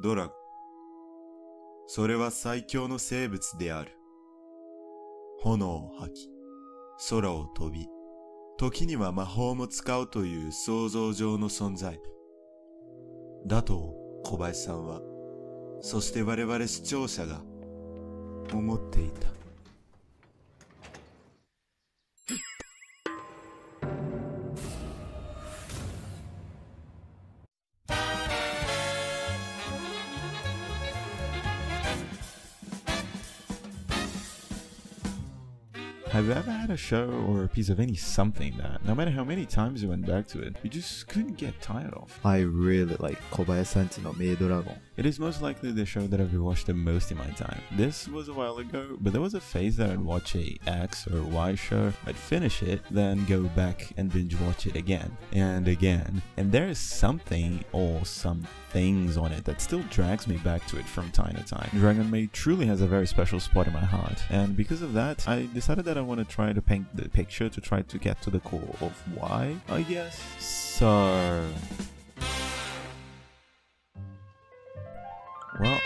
ドラゴン。それは最強の生物である。炎を吐き、空を飛び、時には魔法も使うという想像上の存在。だと小林さんは、そして我々視聴者が思っていた。Have you ever had a show or a piece of any something that, no matter how many times you went back to it, you just couldn't get tired of? I really like 小林さんちのメイドラゴン。 It is most likely the show that I've rewatched the most in my time. This was a while ago, but there was a phase that I'd watch a X or Y show, I'd finish it, then go back and binge watch it again and again. And there is something or some things on it that still drags me back to it from time to time. Dragon Maid truly has a very special spot in my heart, and because of that, I decided that I want to try to paint the picture to try to get to the core of why, I guess. So... well,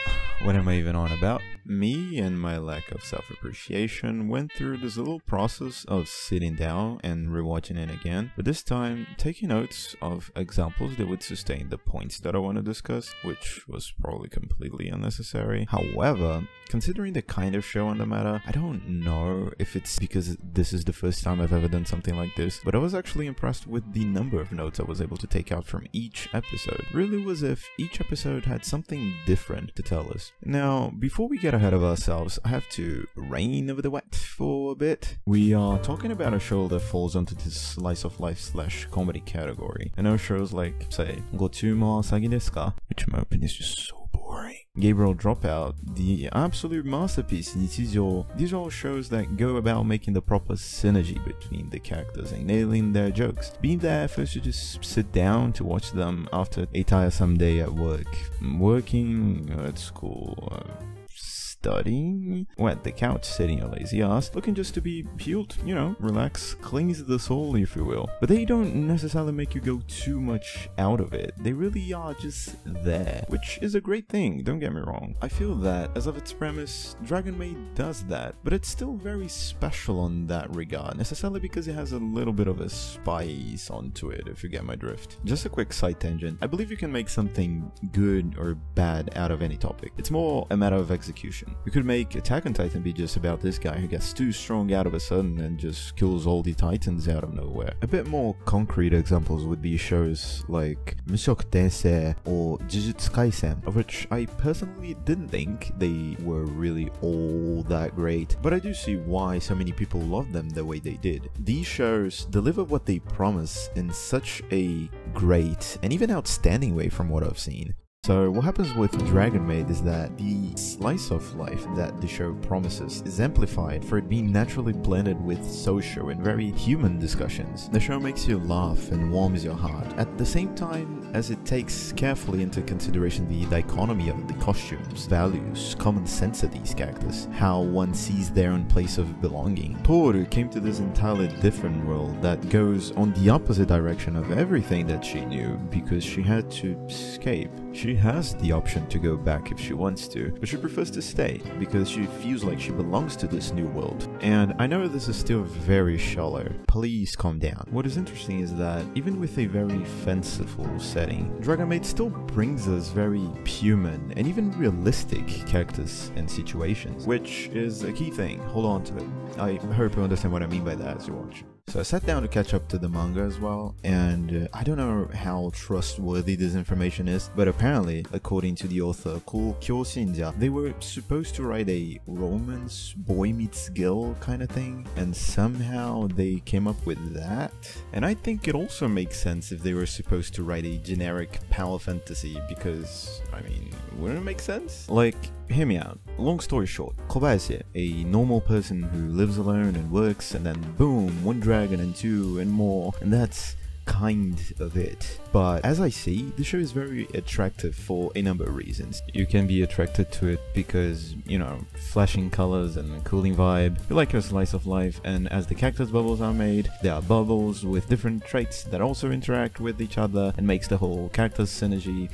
what am I even on about? Me and my lack of self-appreciation went through this little process of sitting down and rewatching it again, but this time taking notes of examples that would sustain the points that I want to discuss, which was probably completely unnecessary. However, considering the kind of show on the matter, I don't know if it's because this is the first time I've ever done something like this, but I was actually impressed with the number of notes I was able to take out from each episode. Really was as if each episode had something different to tell us. Now, before we get ahead of ourselves, I have to rein over the wet for a bit. We are talking about a show that falls onto this slice of life / comedy category. I know shows like, say, ご注文は詐欺ですか? Which in my opinion is just so boring. Gabriel Dropout, the absolute masterpiece 日常. These are all shows that go about making the proper synergy between the characters and nailing their jokes. Being there first to just sit down to watch them after a tiresome day at work, working, at school, studying, or at the couch sitting your lazy ass, looking just to be healed, you know, relax, cleanse the soul if you will. But they don't necessarily make you go too much out of it. They really are just there, which is a great thing, don't get me wrong. I feel that, as of its premise, Dragon Maid does that, but it's still very special on that regard, necessarily because it has a little bit of a spice onto it, if you get my drift. Just a quick side tangent, I believe you can make something good or bad out of any topic. It's more a matter of execution. You could make Attack on Titan be just about this guy who gets too strong out of a sudden and just kills all the titans out of nowhere. A bit more concrete examples would be shows like Mushoku Tensei or Jujutsu Kaisen, of which I personally didn't think they were really all that great, but I do see why so many people love them the way they did. These shows deliver what they promise in such a great and even outstanding way from what I've seen. So what happens with Dragon Maid is that the slice of life that the show promises is amplified for it being naturally blended with social and very human discussions. The show makes you laugh and warms your heart, at the same time as it takes carefully into consideration the dichotomy of the costumes, values, common sense of these characters, how one sees their own place of belonging. Toru came to this entirely different world that goes on the opposite direction of everything that she knew because she had to escape. She has the option to go back if she wants to, but she prefers to stay because she feels like she belongs to this new world. And I know this is still very shallow. Please calm down. What is interesting is that even with a very fanciful setting, Dragon Maid still brings us very human and even realistic characters and situations, which is a key thing. Hold on to it. I hope you understand what I mean by that as you watch. So I sat down to catch up to the manga as well, and I don't know how trustworthy this information is, but apparently, according to the author Ko Kyoshinja, they were supposed to write a romance, boy meets girl kind of thing, and somehow they came up with that. And I think it also makes sense if they were supposed to write a generic power fantasy, because, I mean, wouldn't it make sense? Like, hear me out. Long story short, Kobayashi, a normal person who lives alone and works, and then boom, one dragon and two and more, and that's kind of it. But as I see, the show is very attractive for a number of reasons. You can be attracted to it because, you know, flashing colors and a cooling vibe. You like your slice of life, and as the cactus bubbles are made, there are bubbles with different traits that also interact with each other and makes the whole cactus synergy.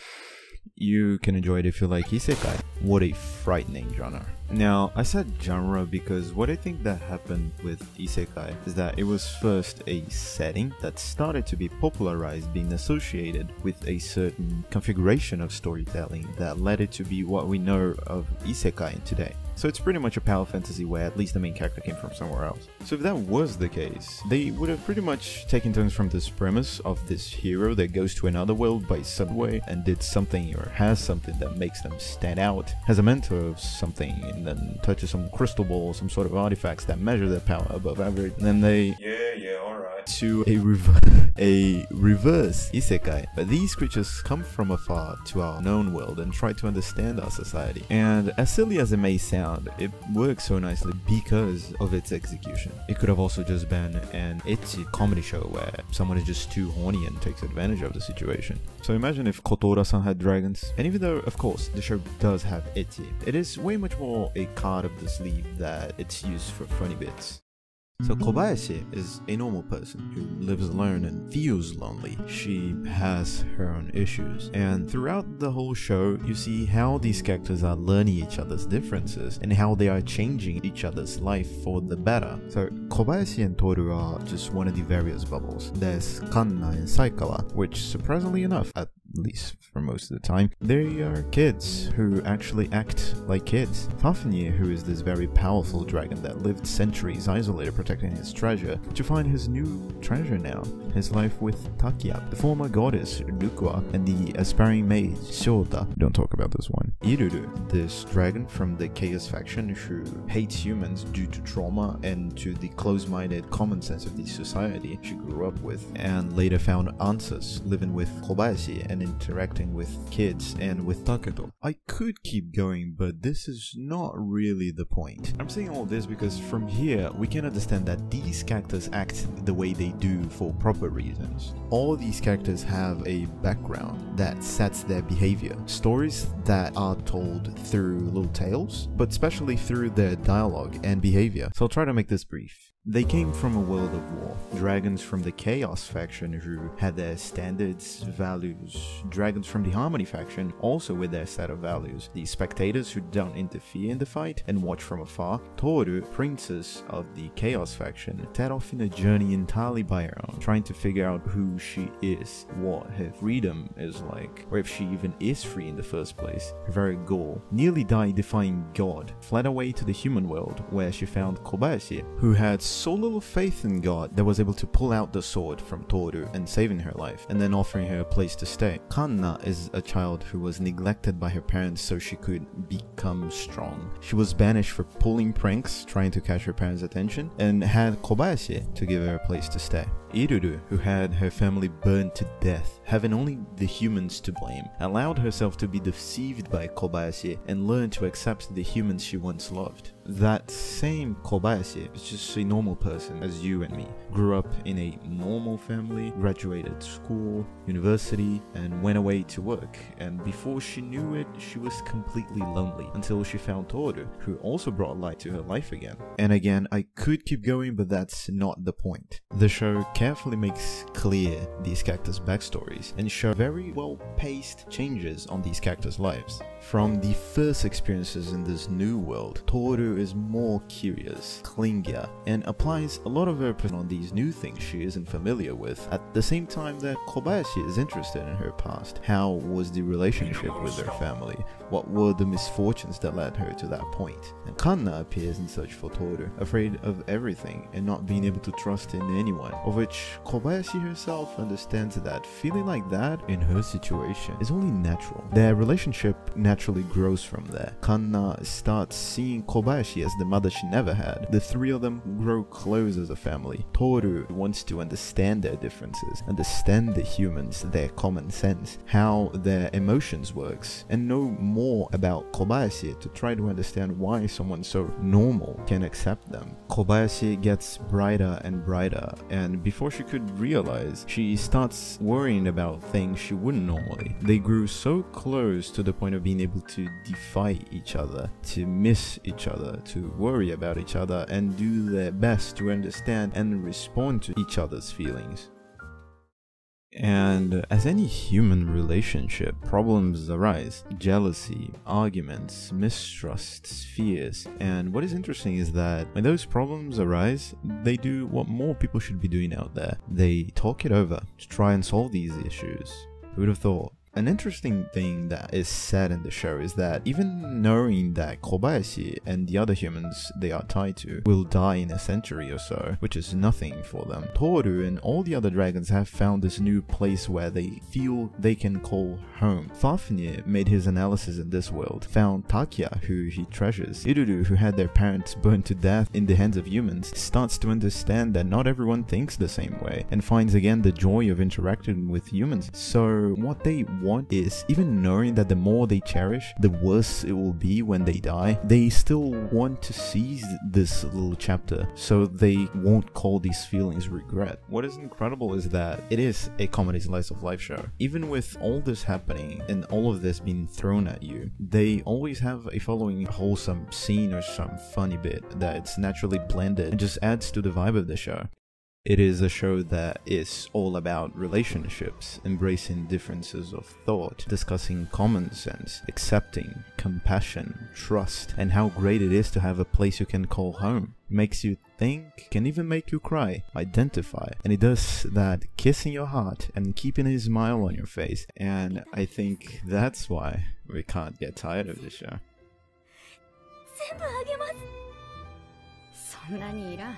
you can enjoy it if you like isekai. What a frightening genre. Now, I said genre because what I think that happened with isekai is that it was first a setting that started to be popularized, being associated with a certain configuration of storytelling that led it to be what we know of isekai today. So it's pretty much a power fantasy where at least the main character came from somewhere else. So if that was the case, they would have pretty much taken turns from this premise of this hero that goes to another world by subway and did something or has something that makes them stand out, has a mentor of something, and then touches some crystal ball, some sort of artifacts that measure their power above average, and then they alright, to a reverse isekai. But these creatures come from afar to our known world and try to understand our society. And as silly as it may sound, it works so nicely because of its execution. It could have also just been an ecchi comedy show where someone is just too horny and takes advantage of the situation. So imagine if Kotora-san had dragons. And even though, of course, the show does have ecchi, it is way much more a card up the sleeve that it's used for funny bits. So Kobayashi is a normal person who lives alone and feels lonely. She has her own issues, and throughout the whole show you see how these characters are learning each other's differences and how they are changing each other's life for the better. So Kobayashi and Toru are just one of the various bubbles. There's Kanna and Saikawa, which surprisingly enough, at least for most of the time, they are kids who actually act like kids. Fafnir, who is this very powerful dragon that lived centuries isolated protecting his treasure, to find his new treasure now, his life with Takia, the former goddess Rukwa, and the aspiring maid Shota. Don't talk about this one. Iruru, this dragon from the Chaos faction who hates humans due to trauma and to the close-minded common sense of the society she grew up with, and later found answers living with Kobayashi and interacting with kids and with Taketo. I could keep going, but this is not really the point. I'm saying all this because from here we can understand that these characters act the way they do for proper reasons. All these characters have a background that sets their behavior, stories that are told through little tales, but especially through their dialogue and behavior. So I'll try to make this brief. They came from a world of war. Dragons from the Chaos faction who had their standards, values. Dragons from the Harmony faction also with their set of values. The spectators who don't interfere in the fight and watch from afar. Toru, princess of the Chaos faction, set off in a journey entirely by her own, trying to figure out who she is, what her freedom is like, or if she even is free in the first place. Her very goal, nearly died defying God, fled away to the human world where she found Kobayashi, who had so little faith in God that was able to pull out the sword from Toru and saving her life, and then offering her a place to stay. Kanna is a child who was neglected by her parents so she could become strong. She was banished for pulling pranks, trying to catch her parents' attention, and had Kobayashi to give her a place to stay. Iruru, who had her family burned to death, having only the humans to blame, allowed herself to be deceived by Kobayashi and learned to accept the humans she once loved. That same Kobayashi is just a normal person as you and me. Grew up in a normal family, graduated school, university, and went away to work. And before she knew it, she was completely lonely until she found Toru, who also brought light to her life again. And again, I could keep going, but that's not the point. The show carefully makes clear these characters' backstories and show very well-paced changes on these characters' lives. From the first experiences in this new world, Toru is more curious, clingier, and applies a lot of her on these new things she isn't familiar with, at the same time that Kobayashi is interested in her past. How was the relationship with her family? What were the misfortunes that led her to that point? And Kanna appears in search for Toru, afraid of everything and not being able to trust in anyone, of which Kobayashi herself understands that feeling like that in her situation is only natural. Their relationship naturally grows from there. Kanna starts seeing Kobayashi as the mother she never had. The three of them grow close as a family. Toru wants to understand their differences, understand the humans, their common sense, how their emotions works, and know more about Kobayashi to try to understand why someone so normal can accept them. Kobayashi gets brighter and brighter, and before she could realize, she starts worrying about things she wouldn't normally. They grew so close to the point of being able to defy each other, to miss each other, to worry about each other, and do their best to understand and respond to each other's feelings. And as any human relationship, problems arise. Jealousy, arguments, mistrusts, fears. And what is interesting is that when those problems arise, they do what more people should be doing out there. They talk it over to try and solve these issues. Who would have thought? An interesting thing that is said in the show is that even knowing that Kobayashi and the other humans they are tied to will die in a century or so, which is nothing for them, Toru and all the other dragons have found this new place where they feel they can call home. Fafnir made his analysis in this world, found Takia, who he treasures. Iruru, who had their parents burned to death in the hands of humans, starts to understand that not everyone thinks the same way, and finds again the joy of interacting with humans. So what they want is, even knowing that the more they cherish, the worse it will be when they die, they still want to seize this little chapter so they won't call these feelings regret. What is incredible is that it is a comedy slice of life show. Even with all this happening and all of this being thrown at you, they always have a following wholesome scene or some funny bit that's naturally blended and just adds to the vibe of the show. It is a show that is all about relationships, embracing differences of thought, discussing common sense, accepting, compassion, trust, and how great it is to have a place you can call home. Makes you think, can even make you cry, identify, and it does that kissing your heart and keeping a smile on your face, and I think that's why we can't get tired of this show. 全部あげます。そんなにいらん。